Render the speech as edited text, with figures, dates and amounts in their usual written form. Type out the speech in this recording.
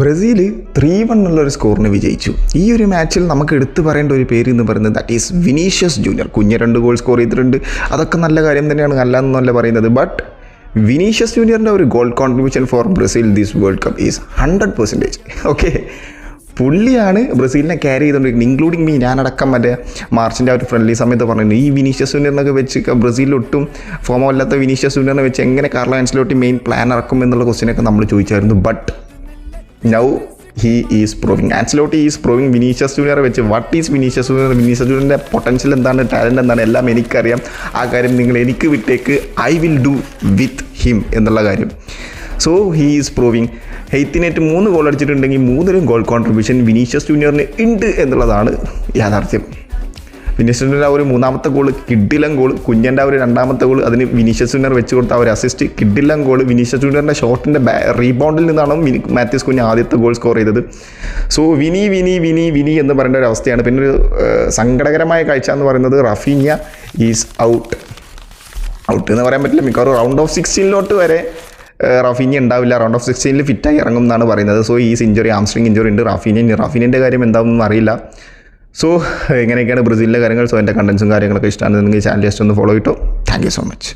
Brazil 3-1 എന്നുള്ളൊരു സ്കോറിന് വിജയിച്ചു. ഈ ഒരു മാച്ചിൽ നമുക്ക് എടുത്തു പറയേണ്ട ഒരു പേര് എന്ന് പറയുന്നത് that is Vinicius junior. 2 goal score ചെയ്തിട്ടുണ്ട്. അതൊക്കെ നല്ല കാര്യം തന്നെയാണ്, അല്ലാന്നല്ല പറയുന്നത്. ബട്ട് വിനീഷ്യസ് ജൂനിയറിൻ്റെ ഒരു goal contribution for Brazil this world cup is 100%. Okay, പുള്ളിയാണ് ബ്രസീലിനെ ക്യാരി ചെയ്തുകൊണ്ടിരിക്കുന്നത്, ഇൻക്ലൂഡിങ് മീ. ഞാനടക്കം മറ്റേ മാർച്ചിൻ്റെ ആ ഒരു ഫ്രണ്ട്ലി സമയത്ത് പറഞ്ഞിട്ടുണ്ട്, ഈ വിനീഷ്യസ് ജൂനിയറിനൊക്കെ വെച്ച് ബ്രസീലിൽ ഒട്ടും ഫോമോ അല്ലാത്ത വിനീഷ്യസ് ജൂനിയറിനെ വെച്ച് എങ്ങനെ കാർലോ ആൻസലോട്ടി മെയിൻ പ്ലാൻ ഇറക്കും എന്നുള്ള ക്വസ്റ്റ്യനൊക്കെ നമ്മൾ ചോദിച്ചായിരുന്നു. But now he is proving, Ancelotti is proving Vinicius ജൂനിയറെ വെച്ച് what is Vinicius junior, Vinicius ജൂനിയറിൻ്റെ പൊട്ടൻഷ്യൽ എന്താണ്, ടാലൻറ്റ് എന്താണ്, എല്ലാം എനിക്കറിയാം. ആ കാര്യം നിങ്ങൾ എനിക്ക് വിട്ടേക്ക്, I will do with him എന്നുള്ള കാര്യം. So he is proving. ഹെയ്ത്തിനേറ്റ് 3 ഗോൾ അടിച്ചിട്ടുണ്ടെങ്കിൽ 3 ഗോൾ കോൺട്രിബ്യൂഷൻ വിനീഷ്യസ് ജൂനിയറിന് ഉണ്ട് എന്നുള്ളതാണ് യാഥാർത്ഥ്യം. വിനീഷ്യസ് ജൂനിയർ ആ ഒരു 3ാമത്തെ ഗോൾ കിഡിലൻ ഗോൾ, കുഞ്ഞൻ്റെ ആ ഒരു 2ാമത്തെ ഗോൾ അതിന് വിനീഷ്യസ് ജൂനിയർ വെച്ച് കൊടുത്ത ആ ഒരു അസിസ്റ്റ് കിഡിലൻ ഗോൾ. വിനീഷ്യസ് ജൂനിയറിൻ്റെ ഷോട്ടിൻ്റെ റീബൗണ്ടിൽ നിന്നാണ് മാത്യൂസ് കുഞ്ഞ് ആദ്യത്തെ ഗോൾ സ്കോർ ചെയ്തത്. സോ വിനി വിനി വിനി വിനി എന്ന് പറയേണ്ട ഒരു അവസ്ഥയാണ്. പിന്നെ ഒരു സങ്കടകരമായ കാഴ്ച എന്ന് പറയുന്നത് റഫീഞ്ഞ ഈസ് ഔട്ട് എന്ന് പറയാൻ പറ്റില്ല. മിക്കവാറും റൗണ്ട് ഓഫ് 16 വരെ റാഫീഞ്ഞ ഉണ്ടാവില്ല. റൗണ്ട് ഓഫ് 16 ഫിറ്റായി ഇറങ്ങും എന്നാണ് പറയുന്നത്. So is injury, hamstring injury ഉണ്ട് റാഫീനിൻ്റെ കാര്യം എന്താണെന്നൊന്നും അറിയില്ല. സോ ഇങ്ങനെയൊക്കെയാണ് ബ്രസീലിലെ കാര്യങ്ങൾ. സോ എൻ്റെ കണ്ടൻസും കാര്യങ്ങളൊക്കെ ഇഷ്ടമാണെന്നുണ്ടെങ്കിൽ ചാനൽ ജസ്റ്റ് ഒന്ന് ഫോളോ ചെയ്തോ. Thank you so much.